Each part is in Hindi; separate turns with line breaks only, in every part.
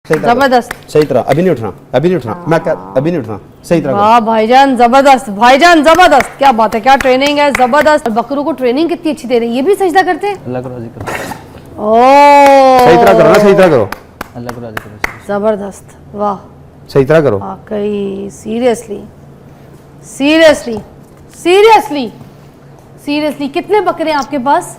जबरदस्त।
सही तरह अभी नहीं उठना, अभी नहीं उठना, मैं अभी नहीं उठना। सही तरह
वाह भाईजान जबरदस्त, भाईजान जबरदस्त, क्या बात है, क्या ट्रेनिंग है, जबरदस्त। बकरों को ट्रेनिंग कितनी अच्छी दे रही है। ये भी सजदा करते हैं,
अल्लाह को राजी करो।
सही तरह करो ना, सही तरह करो,
अल्लाह को राजी करो।
जबरदस्त, वाह
सही तरह करो।
वाकई सीरियसली सीरियसली सीरियसली सीरियसली। कितने बकरे हैं आपके पास?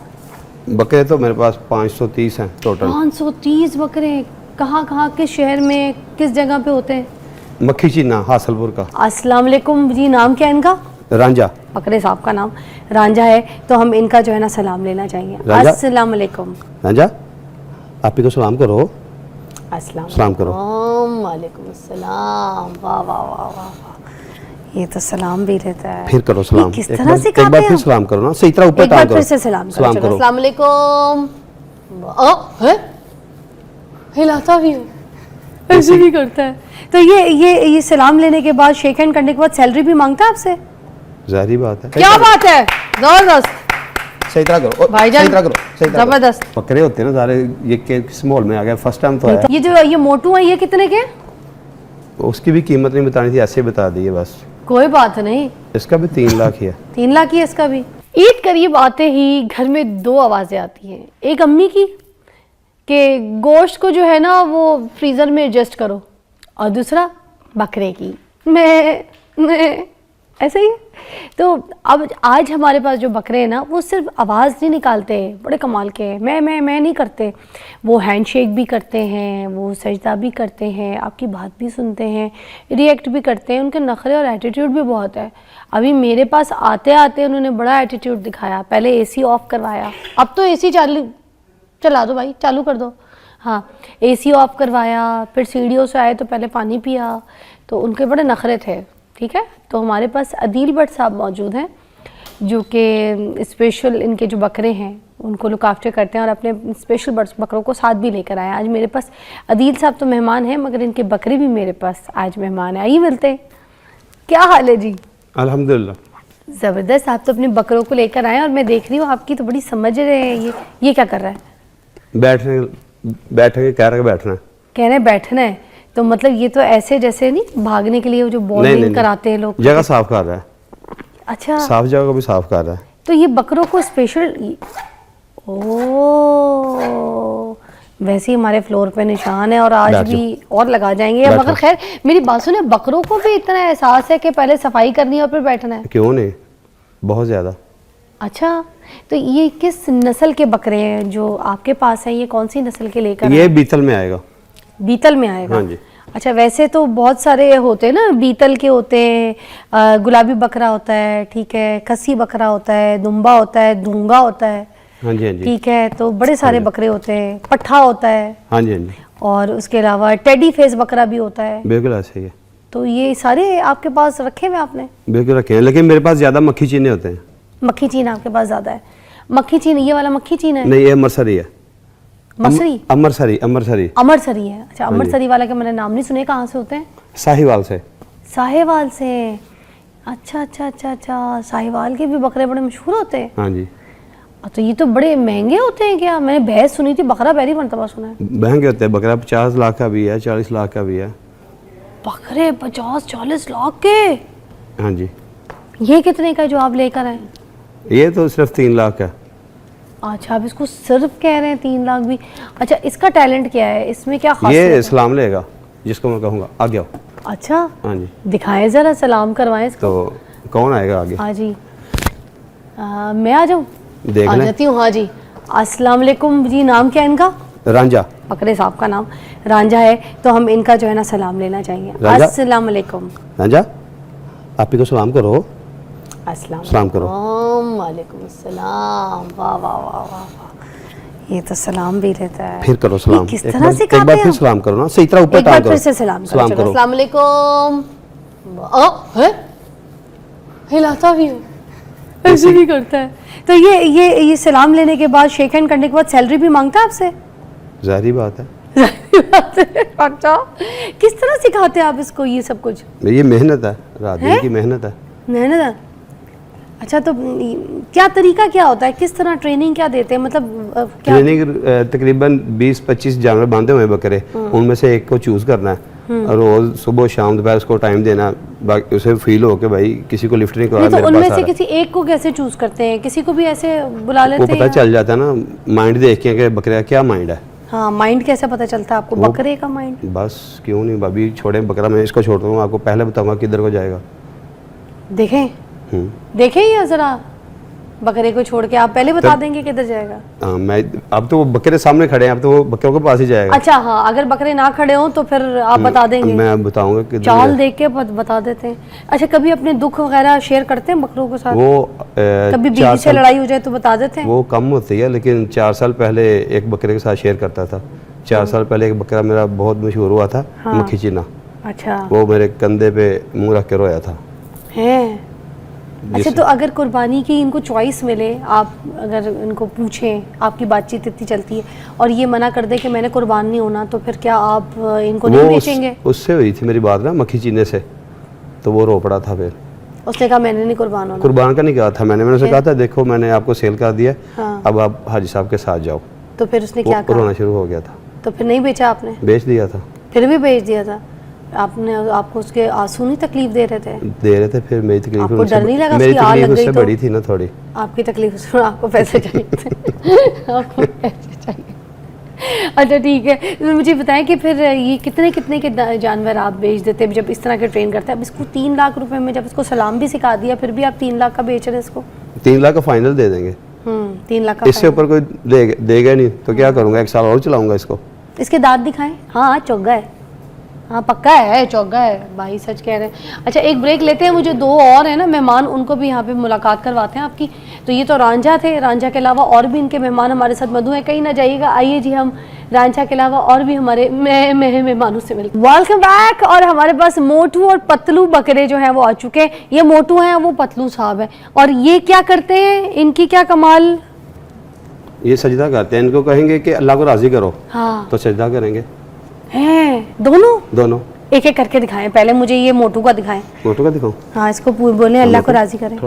बकरे तो मेरे पास 530 हैं टोटल।
530 बकरे। कहाँ कहाँ, किस शहर में, किस जगह पे होते हैं?
मक्खी चीना हासलपुर का।
अस्सलाम वालेकुम जी, नाम क्या है इनका?
रांझा।
बकरे साहब का नाम रांझा है, तो हम इनका जो है ना सलाम लेना चाहेंगे। अस्सलाम वालेकुम।
रांझा आप ही को सलाम करो।
अस्सलाम
सलाम करो।
वालेकुम अस्सलाम। वाह वाह वाह वाह वाह, ये तो सलाम भी रहता है।
फिर करो सलाम।
किस तरह से
एक बार फिर सलाम करो ना, सही तरह ऊपर टांग करो।
फिर से सलाम
सलाम करो।
अस्सलाम वालेकुम। है हिलाता भी है, ऐसे भी करता है। तो ये सलाम लेने के बाद, शेक हैंड करने के बाद सैलरी भी मांगता है आपसे?
जाहिर बात है।
क्या बात है, जबरदस्त।
सही तरह करो
भाईजान,
सही तरह करो, सही तरह
जबरदस्त।
बकरे होते हैं ना सारे, ये किस माहौल में आ गया, फर्स्ट टाइम तो आया।
ये जो ये मोटू है, ये कितने के?
उसकी भी कीमत नहीं बतानी थी, ऐसे बता दी है बस।
कोई बात नहीं,
इसका भी 3 लाख ही है।
3 लाख ही है इसका भी। ईद करीब आते ही घर में 2 आवाज़ें आती हैं। एक अम्मी की कि गोश्त को जो है ना वो फ्रीज़र में एडजस्ट करो, और दूसरा बकरे की मैं ऐसे ही। तो अब आज हमारे पास जो बकरे हैं ना, वो सिर्फ आवाज़ नहीं निकालते, बड़े कमाल के हैं। मैं नहीं करते, वो हैंडशेक भी करते हैं, वो सजदा भी करते हैं, आपकी बात भी सुनते हैं, रिएक्ट भी करते हैं। उनके नखरे और एटीट्यूड भी बहुत है। अभी मेरे पास आते आते उन्होंने बड़ा एटीट्यूड दिखाया। पहले एसी ऑफ करवाया, अब तो एसी चला दो भाई, चालू कर दो। हाँ, एसी ऑफ करवाया, फिर सीढ़ियों से आए तो पहले पानी पिया। तो उनके बड़े नखरे थे, ठीक है। तो हमारे पास अदील भट्ट साहब मौजूद हैं, जो कि स्पेशल इनके जो बकरे हैं उनको लुक आफ्टर करते हैं, और अपने स्पेशल बकरों को साथ भी लेकर आए। आज मेरे पास अदील साहब तो मेहमान हैं, मगर इनके बकरे भी मेरे पास आज मेहमान हैं। आइए मिलते हैं। क्या हाल है जी?
अल्हम्दुलिल्लाह।
ज़बरदस्त। आप तो अपने बकरों को लेकर आए, और मैं देख रही हूँ आपकी तो बड़ी समझ रहे हैं। ये क्या कर रहा है?
बैठने कह रहे बैठना,
कह रहे बैठना है। तो मतलब ये तो ऐसे जैसे नहीं भागने के लिए जो बॉलिंग कराते हैं लोग।
जगह साफ कर रहा है।
अच्छा,
साफ जगह को भी साफ कर रहा है।
तो ये बकरों को स्पेशल, ओ वैसे ही हमारे फ्लोर पे निशान है, और आज भी और लगा जाएंगे। मगर खैर मेरी बात सुने, बकरों को भी इतना एहसास है कि पहले सफाई करनी है और फिर बैठना है?
क्यों नहीं, बहुत ज्यादा।
अच्छा, तो ये किस नस्ल के बकरे हैं जो आपके पास हैं? ये कौन सी नस्ल के लेकर?
ये बीतल में आएगा।
बीतल में आएगा?
हाँ जी।
अच्छा, वैसे तो बहुत सारे होते हैं ना, बीतल के होते हैं, गुलाबी बकरा होता है, ठीक है, खसी बकरा होता है, दुम्बा होता है, दूंगा होता है,
हाँ जी, हाँ जी,
ठीक है। तो बड़े सारे बकरे होते हैं, पट्ठा होता है,
हाँ जी, हाँ जी,
और उसके अलावा टेडी फेस बकरा भी होता है।
बिल्कुल ऐसे ही है।
तो ये सारे आपके पास रखे हुए आपने?
बिल्कुल रखे हैं, लेकिन मेरे पास ज्यादा मक्खी चीने होते हैं।
मक्खी चीन आपके पास ज्यादा है? मक्खी चीन ये वाला मक्खी चीन है?
नहीं, ये अमरसरी है।
मसरी?
अमरसरी, अमरसरी।
अमरसरी है। अच्छा, अमरसरी वाला का मैंने नाम नहीं सुने। कहाँ से होते हैं?
साहिवाल से।
साहिवाल से? अच्छा अच्छा अच्छा अच्छा, साहिवाल के भी बकरे बड़े मशहूर होते हैं।
हाँ जी।
तो ये तो बड़े महंगे होते हैं क्या? मैंने भैंस सुनी थी, बकरा पहली मरतबा सुना है।
महंगे होते हैं। बकरा 50 लाख का भी है, 40 लाख का भी है।
बकरे 50-40 लाख के?
हाँ जी।
ये कितने का जो आप लेकर आए?
ये तो सिर्फ 3 लाख का।
अच्छा, आप इसको सिर्फ कह रहे हैं 3 लाख भी? अच्छा, इसका टैलेंट क्या है, इसमें क्या खासियत
ये
है?
सलाम लेगा जिसको मैं कहूँगा, आ गया।
अच्छा,
हाँ जी,
दिखाएं जरा, सलाम करवाएं इसको।
तो कौन आएगा आगे?
हाँ जी, मैं आ जाऊँ?
देख
आ
लें।
जाती हूँ। हाँ जी। अस्सलाम वालेकुम जी, नाम क्या है इनका?
रांझा।
बकरे साहब का नाम रांझा है, तो हम इनका जो है ना सलाम लेना चाहेंगे। अस्सलाम वालेकुम।
रांझा आप ही को सलाम करो।
अस्सलाम
करो।
वालेकुम अस्सलाम। वाह वाह वाह वाह वाह, ये तो सलाम भी रहता है।
फिर करो सलाम।
किस तरह से
एक बार फिर सलाम करो ना, सही तरह ऊपर
एक बार
टांग करो।
फिर से सलाम
करो।
अस्सलाम वालेकुम। है हिलाता भी है, ऐसे भी करता है। तो ये सलाम लेने के बाद, शेक हैंड करने के बाद सैलरी भी मांगता है आपसे?
जाहिर बात है।
अच्छा, किस तरह सिखाते हैं आप इसको ये सब कुछ?
ये मेहनत है, रात दिन की मेहनत है।
मेहनत है। अच्छा, तो क्या तरीका क्या होता है, किस तरह ट्रेनिंग क्या देते हैं, मतलब क्या?
ट्रेनिंग तकरीबन 20-25 जानवर बांधे हुए हैं बकरे, उनमें से एक को चूज करना है और रोज सुबह शाम दोपहर उसको टाइम देना, बाकी उसे फील हो के भाई किसी को लिफ्ट नहीं
नहीं,
करवा,
तो
मेरे
उनमें
पास आ
से
रहा है।
किसी एक को कैसे चूज करते हैं, किसी को भी ऐसे बुला
वो
लेते
पता
हैं?
चल जाता है ना माइंड देख के कि बकरे का क्या माइंड है।
हाँ, माइंड कैसे पता चलता है आपको,
वो-
बकरे का माइंड?
बस क्यों नहीं भाभी, छोड़े बकरा, मैं इसको छोड़ दूंगा, आपको पहले बताऊंगा किधर को जाएगा।
देखें देखें या जरा बकरे को छोड़ के आप पहले बता देंगे किधर जाएगा?
हाँ, मैं अब तो वो बकरे सामने खड़े हैं, अब तो वो बकरों के पास ही जाएगा।
अच्छा, हाँ, अगर बकरे ना खड़े हों तो फिर आप बता देंगे?
मैं बताऊंगा किधर
चाल
जाएगा।
देख के बता देते हैं। अच्छा, कभी अपने दुख वगैरह शेयर करते हैं बकरों के साथ?
वो
कभी बीवी
4
से
साल
लड़ाई हो जाए तो बता देते हैं?
वो कम होती है, लेकिन 4 साल पहले एक बकरे के साथ शेयर करता था। 4 साल पहले एक बकरा मेरा बहुत मशहूर हुआ था,
हाँ।
मक्खी चीना,
अच्छा
वो मेरे कंधे पे मुंह रख के रोया था।
है। अच्छा, तो अगर कुर्बानी की इनको चॉइस मिले, आप अगर इनको पूछें, आपकी बातचीत इतनी चलती है और ये मना कर दे कि मैंने कुर्बान नहीं होना, तो फिर क्या आप इनको नहीं बेचेंगे?
उससे हुई थी मेरी बात ना मक्खी चीने से, तो वो रो पड़ा था। फिर
उसने कहा मैंने नहीं कुर्बान होना।
कुर्बान का नहीं कहा था मैंने उसे कहा था देखो मैंने आपको सेल कर दिया,
हाँ।
अब आप हाजी साहब के साथ जाओ।
तो फिर उसने
वो
क्या कहा?
रोना शुरू हो गया था,
तो फिर नहीं बेचा आपने?
बेच दिया था।
फिर भी बेच दिया था आपने? आपको उसके आंसू नहीं तकलीफ दे रहे थे?
दे रहे थे। फिर मेरी तकलीफ
आपको
उनसे-
डर नहीं लगा
मेरी
उसकी आग
तकलीफ
लग गई
उससे
तो?
बड़ी थी ना थोड़ी।
आपकी तकलीफ सुन, आपको पैसे चाहिए थे। आपको पैसे चाहिए। अच्छा ठीक है, तो मुझे बताएं कि फिर ये कितने कितने के जानवर आप बेच देते हैं जब इस तरह के ट्रेन करते हैं? अब इसको 3 लाख रुपए में जब इसको सलाम भी सिखा दिया, फिर भी आप 3 लाख का बेच रहे हैं इसको?
3 लाख का फाइनल दे देंगे।
3 लाख का
इससे ऊपर कोई देगा नहीं तो क्या करूंगा, 1 साल और चलाऊंगा इसको।
इसके दांत दिखाएं। हाँ, चौगा है, हाँ पक्का है, चौगा है भाई, सच कह रहे हैं। अच्छा, एक ब्रेक लेते हैं, मुझे 2 और है ना मेहमान, उनको भी यहाँ पे मुलाकात करवाते हैं आपकी। तो ये तो रांझा थे, रांझा के अलावा और भी इनके मेहमान हमारे साथ मधु है, कहीं ना जाइएगा। आइए जी, हम रांझा के अलावा और भी हमारे मेहमानों से मिलते हैं। Welcome back. और हमारे पास मोटू और पतलू बकरे जो हैं वो आ चुके हैं। ये मोटू हैं, वो पतलू साहब है। और ये क्या करते हैं, इनकी क्या कमाल?
ये सजदा करते हैं, इनको कहेंगे कि अल्लाह को राजी करो
हाँ
तो सजदा करेंगे
हैं दोनों।
दोनों।
एक एक करके दिखाएं, पहले मुझे ये मोटू का दिखाएं।
मोटू का दिखाऊं?
हाँ, इसको बोले अल्लाह को राजी करें।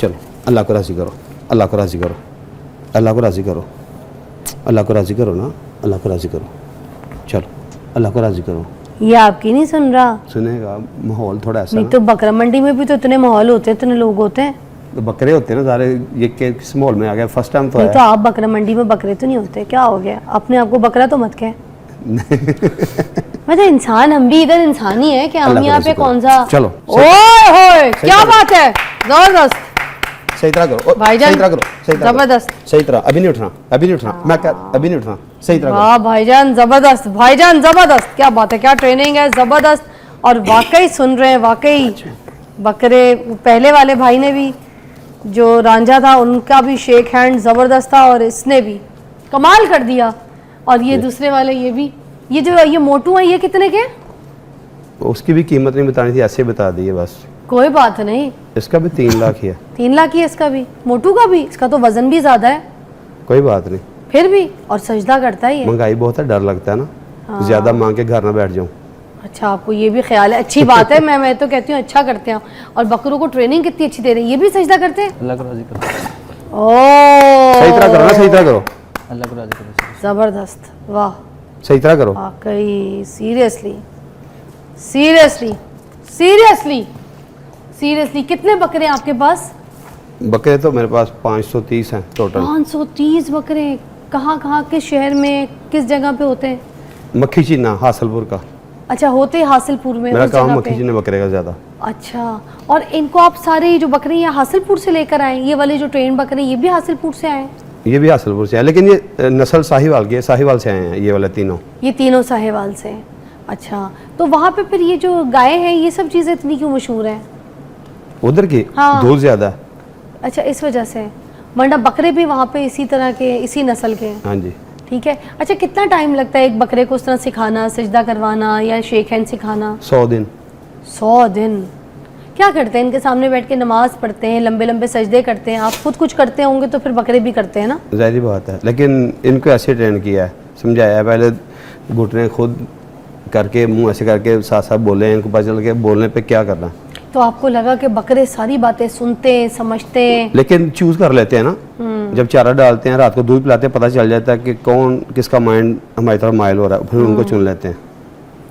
चलो, अल्लाह को राजी करो, अल्लाह को राजी करो, अल्लाह को राजी करो, अल्लाह को राजी करो ना, अल्लाह को राजी करो, चलो अल्लाह को राजी करो।
ये आपकी नहीं सुन रहा?
सुनेगा, माहौल थोड़ा ऐसा
नहीं
ना।
तो बकरा मंडी में भी तो इतने माहौल होते हैं, इतने लोग होते हैं।
तो बकरे होते हैं ना सारे, ये किस माहौल में आ गया, फर्स्ट टाइम तो
नहीं तो
आया।
आप बकरा मंडी में बकरे तो नहीं होते, क्या हो गया? अपने आप को बकरा तो मत कहें। मतलब इंसान, हम भी इधर इंसान ही है, कि हम
अल्लाह
यहाँ
को
पे
राजी
कौन
करो।
सा?
चलो,
ओए होए, क्या
करो।
बात है, जबरदस्त
सही तरह करो,
भाईजान,
सही तरह करो, सही तरह करो।
जबरदस्त।
सही तरह, अभी नहीं उठना, अभी नहीं उठना, मैं अभी नहीं उठना, सही तरह करो।
वाह भाईजान, जबरदस्त भाईजान, जबरदस्त, क्या बात है, क्या ट्रेनिंग है, जबरदस्त। और वाकई सुन रहे हैं, वाकई बकरे पहले वाले भाई ने भी, जो रांझा था उनका भी शेक हैंड जबरदस्त था, और इसने भी कमाल कर दिया। और ये दूसरे वाले, ये भी, ये जो ये मोटू है, ये कितने के?
उसकी भी कीमत नहीं बतानी थी, ऐसे ही बता दी है बस।
कोई बात नहीं,
इसका भी 3 लाख ही है।
3 लाख ही है इसका भी, मोटू का भी। इसका तो वजन भी ज्यादा है,
कोई बात नहीं,
फिर भी, और सजदा करता ही है।
महंगाई बहुत है, डर लगता है ना, ज्यादा मांग के घर ना बैठ जाऊं।
अच्छा, आपको ये भी ख्याल है, अच्छी बात है। मैं तो कहती हूँ अच्छा करते हैं। और बकरों को ट्रेनिंग कितनी अच्छी दे रहे हैं, ये भी सजदा करते हैं।
अल्लाह को राजी करो,
ओ
सही तरह करो ना, सही तरह करो,
अल्लाह को राजी करो।
जबरदस्त, वाह,
सही तरह करो।
वाकई सीरियसली सीरियसली सीरियसली सीरियसली। कितने बकरे हैं आपके पास?
बकरे तो मेरे पास 530 हैं टोटल।
530 बकरे? कहाँ कहाँ, किस शहर में, किस जगह पे होते हैं?
मक्खी चीना हासलपुर का
अच्छा, होते हासिलपुर में,
मेरा
उस
काम,
जगह
मक्खी
पे।
चीने बकरे का ज्यादा।
अच्छा, और इनको आप सारे जो बकरे यहाँ हासिलपुर से लेकर आए, ये वाले जो ट्रेन बकरे, ये भी हासिलपुर से आए?
ये भी हासलपुर से है, लेकिन ये नस्ल साहिवाल की है, साहिवाल से आए हैं ये वाले तीनों।
ये तीनों साहिवाल से हैं। अच्छा, तो वहाँ पे फिर ये जो गाय हैं, ये सब चीज़ें इतनी क्यों मशहूर हैं?
उधर की
हाँ।
दूध ज्यादा है।
अच्छा, इस वजह से, वरना बकरे भी वहाँ पे इसी तरह के, इसी नस्ल के हैं।
हाँ जी।
ठीक है। अच्छा, कितना टाइम लगता है एक बकरे को उस तरह सिखाना, सजदा करवाना या शेक हैंड सिखाना?
100 दिन।
100 दिन? क्या करते हैं इनके सामने बैठ के? नमाज पढ़ते हैं, लंबे लंबे सजदे करते हैं। आप खुद कुछ करते होंगे तो फिर बकरे भी करते हैं ना?
जाहिर बात है, लेकिन इनको ऐसे ट्रेन किया है, समझाया है, पहले घुटने खुद करके, मुंह ऐसे करके साथ साथ बोले, इनको पता चल के बोलने पे क्या करना।
तो आपको लगा कि बकरे सारी बातें सुनते हैं, समझते हैं।
लेकिन चूज कर लेते हैं ना, जब चारा डालते हैं, रात को दूध पिलाते हैं, पता चल जाता है कि कौन किसका माइंड हमारी तरफ माइल हो रहा है, फिर उनको चुन लेते हैं।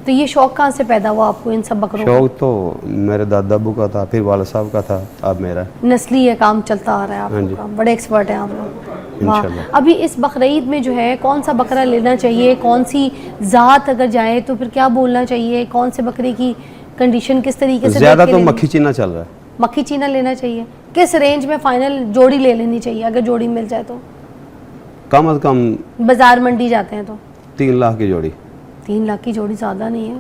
तो ये शौक कहाँ से पैदा हुआ आपको इन सब बकरों का?
शौक तो मेरे दादा अबू का था, फिर वाला साहब का था, अब मेरा है।
नस्ली ये काम चलता आ रहा है
हाँ जी।
आपका, बड़े एक्सपर्ट हैं आप लोग। वाह।
इंशाल्लाह।
अभी इस बकरीद में जो है कौन सा बकरा लेना चाहिए, कौन सी ज़ात अगर जाए तो फिर क्या बोलना चाहिए, कौन से बकरे की कंडीशन किस तरीके से
ज्यादा
देख के
तो
लेनी?
मक्खी चीना चल रहा है।
मक्खी चीना लेना चाहिए। किस रेंज में फाइनल जोड़ी ले लेनी चाहिए अगर जोड़ी मिल जाए तो?
कम अज कम
बाजार मंडी जाते हैं तो
3 लाख की जोड़ी।
3 लाख की जोड़ी ज़्यादा नहीं है।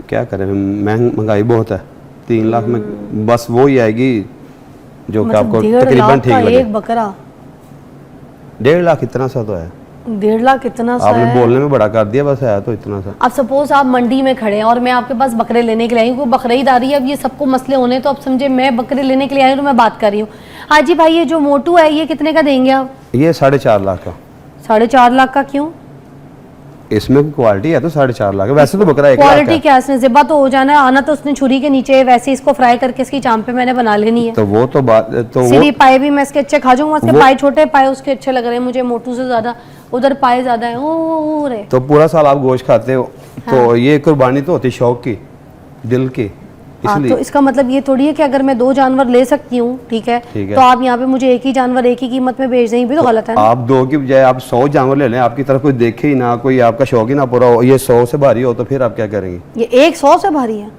क्या करें, महंगाई बहुत है। 3 लाख में बस वो ही आएगी जो कि
मतलब
आपको
1.5
तकरीबन
लाख
ठीक
का
लगे।
एक बकरा,
1.5 लाख इतना सा तो है।
1.5 लाख इतना सा
आपने
है।
बोलने में बड़ा कर दिया, बस है तो इतना सा।
अब सपोज आप मंडी में खड़े हैं और मैं आपके पास बकरे लेने के लिए आई हूँ, बकरीद आ रही है, अब ये सबको मसले होने, तो अब समझे मैं बकरे लेने के लिए आई हूँ तो मैं बात कर रही हूँ। हाजी भाई ये जो मोटू है ये कितने का देंगे आप?
ये 4.5 लाख का।
4.5 लाख का क्यों?
इसमें क्वालिटी है तो 4.5 लाख है। वैसे तो बकरा 1 लाख
क्वालिटी
है।
क्या, इसने ज़िब्बा तो हो जाना है, आना तो उसने छुरी के नीचे है, वैसे इसको फ्राई करके इसकी चांप पे मैंने बना लेनी है।
तो वो तो बात तो
सीधी
वो
पाए भी मैं इसके अच्छे खा जाऊंगा, इसके
वो-
पाए छोटे, पाए उसके अच्छे लग रहे हैं मुझे मोटू से ज्यादा, उधर पाए ज्यादा है। ओ रे।
तो पूरा साल आप गोश्त खाते हो तो ये कुर्बानी तो होती शौक की, दिल की,
हाँ, तो
इसलिए।
इसका मतलब ये थोड़ी है कि अगर मैं 2 जानवर ले सकती हूँ, ठीक है,
ठीक है।
तो आप यहाँ पे मुझे एक ही जानवर एक ही कीमत में बेच दें, ये भी तो गलत है ना?
आप 2 की बजाय आप 100 जानवर ले लें, आपकी तरफ कोई देखे ही ना, कोई आपका शौक ही ना पूरा हो, ये 100 से भारी हो तो फिर आप क्या करेंगे?
ये एक 100 से भारी है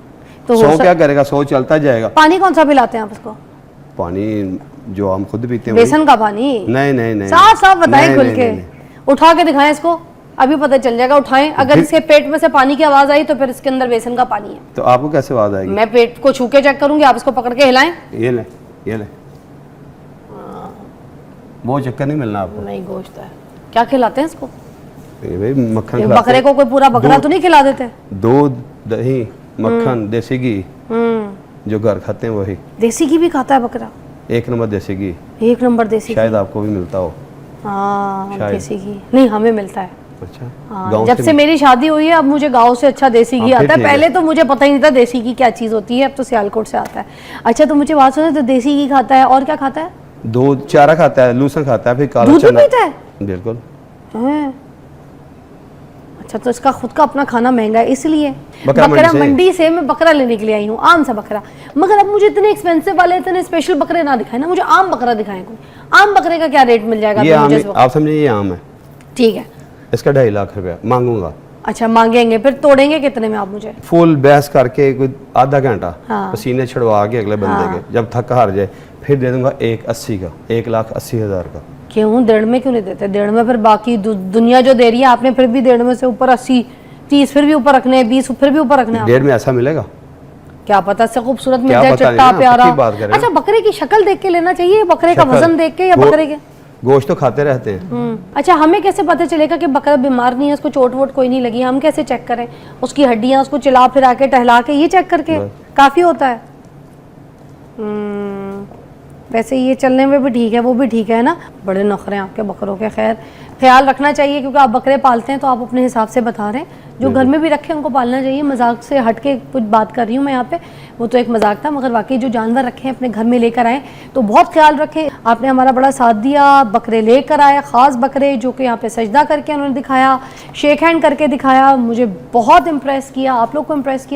तो
100 क्या करेगा, 100 चलता जाएगा।
पानी कौन सा पिलाते हैं आप उसको?
पानी जो हम खुद पीते हैं वही।
बेसन का पानी?
नहीं नहीं नहीं,
साफ साफ बताएं
नहीं,
खुल
नहीं,
के।
नहीं,
उठा के दिखाएं इसको, अभी पता चल जाएगा। उठाएं, अगर इसके पेट में से पानी की आवाज आई तो फिर इसके अंदर बेसन का पानी है।
तो आपको कैसे आवाज आएगी?
मैं पेट को छू के चेक करूंगी, आप इसको पकड़ के हिलाएं।
ये ले, ये ले। वो चक्कर नहीं मिलना आपको।
नहीं, गोश्त है। क्या खिलाते हैं इसको?
ये भाई मक्खन
ये
खिलाते
बकरे
हैं।
को कोई पूरा बकरा
दूध-
तो नहीं खिला देते?
दूध, दही, मक्खन, देसी घी, जो घर खाते हैं वही।
देसी घी भी खाता है बकरा?
1 नंबर देसी घी।
1 नंबर देसी घी।
शायद आपको भी मिलता हो।
हाँ,
शायद।
देसी घी नहीं हमें मिलता है।
अच्छा,
हाँ,
गाँव
जब से मेरी शादी हुई है अब मुझे गांव से अच्छा देसी घी
हाँ, फिर
आता है।
ठीक है।
पहले तो मुझे पता ही नहीं था देसी घी क्या चीज़ होती है, अब तो सियालकोट से आता है। अच्छा, तो मुझे बात सुनो, तो देसी घी खाता है और क्या खाता है?
दूध, चारा खाता है, लूसन खाता है, फिर काला
दूध भी
चना।
पीता है?
बिल्कुल।
हैं? अच्छा, तो इसका खुद का अपना खाना महंगा है इसलिए।
बकरा
बकरा
मंडी से।
मंडी से मैं बकरा लेने के लिए आई हूँ, आम सा बकरा। मगर अब मुझे इतने एक्सपेंसिव वाले, इतने स्पेशल बकरे ना दिखाए ना, मुझे आम बकरा दिखाएं कोई। आम बकरे का क्या रेट मिल जाएगा
ये
अभी
आम,
मुझे इस वक्त?
आप समझे ये आम है,
ठीक है।
इसका 2.5 लाख रुपया मांगूंगा।
अच्छा, मांगेंगे, फिर तोड़ेंगे कितने में आप मुझे?
फुल बहस करके कोई आधा घंटा
हाँ।
पसीने छुड़वा के अगले बंदे
हाँ।
के, जब थक हार जाए फिर दे दूंगा 1.80 का, 1,80,000 का।
क्यों 1.5 में क्यों नहीं देते? 1.5 में फिर बाकी दुनिया जो दे रही है आपने, फिर भी 1.5 में से ऊपर 80, 30 फिर भी ऊपर रखने हैं, 20 फिर भी ऊपर रखने हैं।
1.5 में ऐसा मिलेगा?
क्या पता इससे खूबसूरत मिल
क्या
जाए,
पता नहीं
चिट्टा
ना,
प्यारा।
पक्की बात करें
अच्छा,
ना।
बकरे की शक्ल देख के लेना चाहिए, बकरे का
शक्ल।
वजन देख के, या
गो-
बकरे के?
गोश्त तो खाते रहते हैं।
अच्छा, हमें कैसे पता चलेगा कि बकरा बीमार नहीं है, उसको चोट वोट कोई नहीं लगी? हम कैसे चेक करें? उसकी हड्डियां, उसको चिल्ला फिरा के, टहला के, ये चेक करके
बस।
काफी होता है? वैसे ये चलने में भी ठीक है, वो भी ठीक है ना। बड़े नखरे हैं आपके बकरों के। खैर, ख्याल रखना चाहिए क्योंकि आप बकरे पालते हैं तो आप अपने हिसाब से बता रहे हैं। जो घर में भी रखे उनको पालना चाहिए। मजाक से हट के कुछ बात कर रही हूँ मैं यहाँ पे, वो तो एक मजाक था, मगर वाकई जो जानवर रखे हैं अपने घर में लेकर आए तो बहुत ख्याल रखें। आपने हमारा बड़ा साथ दिया, बकरे लेकर आए, ख़ास बकरे जो कि यहाँ पे सजदा करके उन्होंने दिखाया, शेक हैंड करके दिखाया, मुझे बहुत इम्प्रेस किया, आप लोग को इम्प्रेस किया।